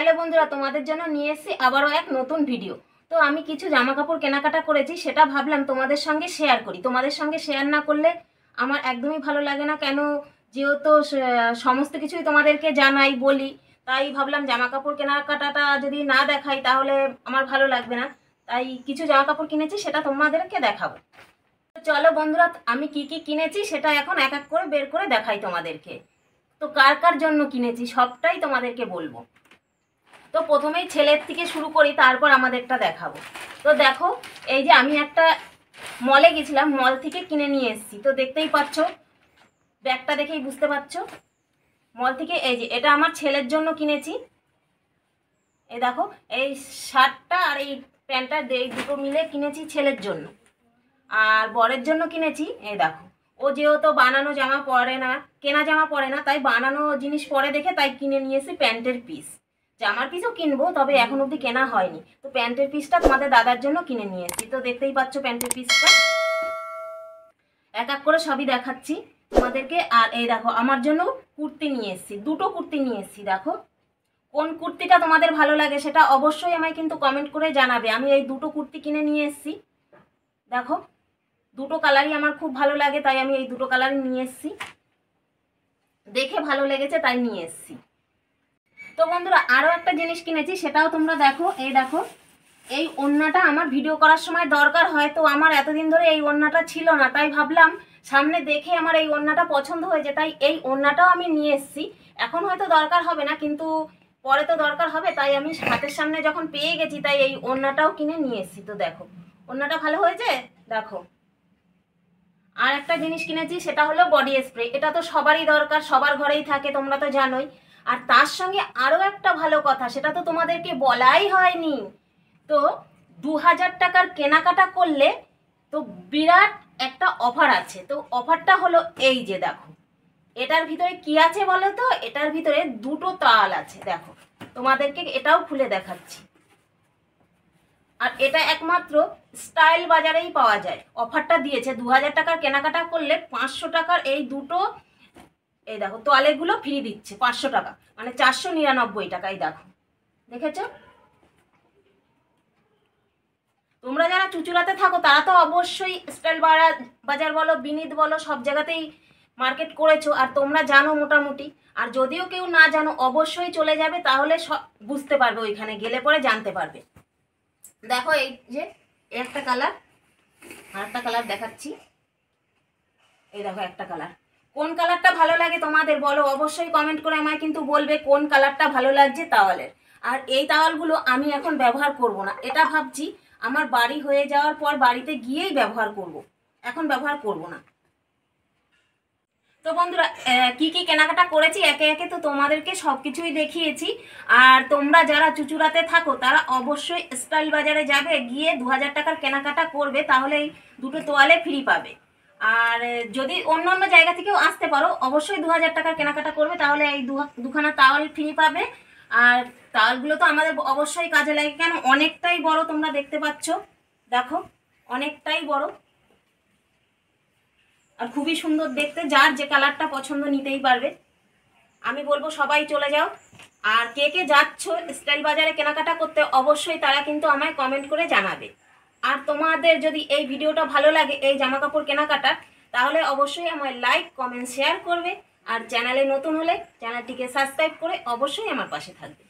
Hello বন্ধুরা, তোমাদের জন্য নিয়ে এসেছি আবারও এক নতুন ভিডিও। তো আমি কিছু জামা কাপড় কেনাকাটা করেছি, সেটা ভাবলাম তোমাদের সঙ্গে শেয়ার করি। তোমাদের সঙ্গে শেয়ার না করলে আমার একদমই ভালো লাগে না, কেন যেহেতু সমস্ত কিছুই তোমাদেরকে জানাই বলি, তাই ভাবলাম জামা কাপড় কেনাকাটাটা যদি না দেখাই তাহলে আমার ভালো লাগবে না। তাই কিছু জামা কাপড় কিনেছি, সেটা তোমাদেরকে দেখাবো। তো চলো বন্ধুরা, আমি কি কি কিনেছি সেটা এখন এক এক করে বের করে দেখাই তোমাদেরকে। তো কার কার জন্য কিনেছি সবটাই তোমাদেরকে বলবো। তো প্রথমেই ছেলের থেকে শুরু করি, তারপর আমাদেরটা দেখাবো। তো দেখো, এই যে আমি একটা মলে গেছিলাম, মল থেকে কিনে নিয়ে এসেছি। তো দেখতেই পাচ্ছ, ব্যাগটা দেখেই বুঝতে পারছো। মল থেকে এই যে এটা আমার ছেলের জন্য কিনেছি। এই দেখো, এই শার্টটা আর এই প্যান্টটা এই দুটো মিলে কিনেছি ছেলের জন্য। আর বরের জন্য কিনেছি, এই দেখো, ও যেহেতু বানানো জামা পরে না, কেনা জামা পরে না, তাই বানানো জিনিস পরে দেখে তাই কিনে নিয়েছি প্যান্টের পিস। জামার পিসও কিনবো, তবে এখন অবধি কেনা হয়নি। তো প্যান্টের পিসটা তোমাদের দাদার জন্য কিনে নিয়েছি। তো দেখতেই পাচ্ছ প্যান্টের পিসটা, এক এক করে সবই দেখাচ্ছি তোমাদেরকে। আর এই দেখো, আমার জন্য কুর্তি নিয়ে এসেছি, দুটো কুর্তি নিয়ে এসেছি। দেখো, কোন কুর্তিটা তোমাদের ভালো লাগে সেটা অবশ্যই আমায় কিন্তু কমেন্ট করে জানাবে। আমি এই দুটো কুর্তি কিনে নিয়ে এসেছি। দেখো, দুটো কালারই আমার খুব ভালো লাগে, তাই আমি এই দুটো কালারই নিয়ে এসেছি। দেখে ভালো লেগেছে তাই নিয়ে এসেছি। তো বন্ধুরা, আরও একটা জিনিস কিনেছি, সেটাও তোমরা দেখো। এই দেখো, এই ওড়নাটা আমার ভিডিও করার সময় দরকার হয়। তো আমার এতদিন ধরে এই ওড়নাটা ছিল না, তাই ভাবলাম সামনে দেখে আমার এই ওড়নাটা পছন্দ হয়েছে, তাই এই ওড়নাটাও আমি নিয়ে এসেছি। এখন হয়তো দরকার হবে না, কিন্তু পরে তো দরকার হবে, তাই আমি হাতের সামনে যখন পেয়ে গেছি তাই এই ওড়নাটাও কিনে নিয়ে এসেছি। তো দেখো, ওড়নাটা ভালো হয়েছে। দেখো, আর একটা জিনিস কিনেছি, সেটা হলো বডি স্প্রে। এটা তো সবারই দরকার, সবার ঘরেই থাকে, তোমরা তো জানোই। আর তার সঙ্গে আরও একটা ভালো কথা, সেটা তো তোমাদেরকে বলাই হয়নি। তো 2000 টাকার কেনাকাটা করলে তো বিরাট একটা অফার আছে। তো অফারটা হলো এই যে দেখো, এটার ভিতরে কি আছে বলো তো? এটার ভিতরে দুটো তাল আছে। দেখো, তোমাদেরকে এটাও খুলে দেখাচ্ছি। আর এটা একমাত্র স্টাইল বাজারেই পাওয়া যায়। অফারটা দিয়েছে 2000 টাকার কেনাকাটা করলে 500 টাকার এই দুটো, এই দেখো, তোয়ালেগুলো ফ্রি দিচ্ছে। 500 টাকা মানে 499 টাকায়। দেখো, দেখেছো? তোমরা যারা চুচুড়াতে থাকো তারা তো অবশ্যই স্টাইল বাজার বলো, বিনীত বলো, সব জায়গাতেই মার্কেট করেছো, আর তোমরা জানো মোটামুটি। আর যদিও কেউ না জানো, অবশ্যই চলে যাবে, তাহলে বুঝতে পারবে, ওইখানে গেলে পরে জানতে পারবে। দেখো, এই যে একটা কালার, আর একটা কালার দেখাচ্ছি। এই দেখো একটা কালার। কোন কালারটা ভালো লাগে তোমাদের বলো, অবশ্যই কমেন্ট করে আমায় কিন্তু বলবে কোন কালারটা ভালো লাগছে তাওয়ালের। আর এই তাওয়ালগুলো আমি এখন ব্যবহার করব না, এটা ভাবছি আমার বাড়ি হয়ে যাওয়ার পর বাড়িতে গিয়েই ব্যবহার করব, এখন ব্যবহার করব না। তো বন্ধুরা, কি কি কেনাকাটা করেছি একে একে তো তোমাদেরকে সব কিছুই দেখিয়েছি। আর তোমরা যারা চুচুড়াতে থাকো তারা অবশ্যই স্টাইল বাজারে যাবে, গিয়ে 2000 টাকার কেনাকাটা করবে, তাহলে এই দুটো তোয়ালে ফ্রি পাবে। আর যদি অন্য অন্য জায়গা থেকেও আসতে পারো, অবশ্যই 2000 টাকার কেনাকাটা করবে, তাহলে এই দুখানা তাওয়াল ফ্রি পাবে। আর তাওয়ালগুলো তো আমাদের অবশ্যই কাজে লাগে, কেন অনেকটাই বড়, তোমরা দেখতে পাচ্ছ। দেখো, অনেকটাই বড় আর খুবই সুন্দর দেখতে। যার যে কালারটা পছন্দ নিতেই পারবে। আমি বলবো সবাই চলে যাও। আর কে কে যাচ্ছ স্টাইল বাজারে কেনাকাটা করতে, অবশ্যই তারা কিন্তু আমায় কমেন্ট করে জানাবে। আর তোমাদের যদি এই ভিডিওটা ভালো লাগে, এই জামা কাপড় কেনাকাটা, তাহলে অবশ্যই আমায় লাইক, কমেন্ট, শেয়ার করবে। আর চ্যানেলে নতুন হলে চ্যানেলটিকে সাবস্ক্রাইব করে অবশ্যই আমার পাশে থাকবে।